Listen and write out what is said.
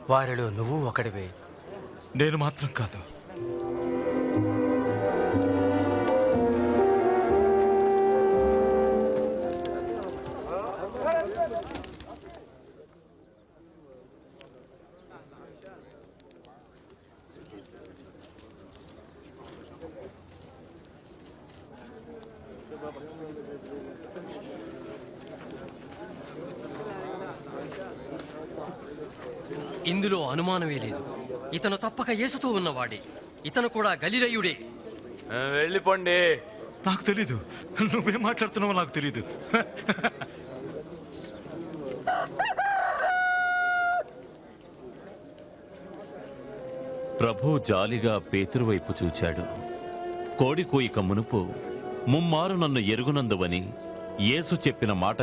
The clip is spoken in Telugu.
వారిలో నువ్వు ఒకడివే. నేను మాత్రం కాదు. ఇందులో అనుమానమే లేదు. ఇతను తప్పక యేసుతో ఉన్నవాడే. ఇతను కూడా గలిలయుడే. వెళ్ళిపోండి. నాకు తెలీదు. నువ్వేం మాట్లాడుతున్నావో నాకు తెలీదు. ప్రభు జాలిగా పేతురు వైపు చూచాడు. కోడి కూయిక మునుపు ముమ్మారు నన్ను ఎరుగునందువని యేసు చెప్పిన మాట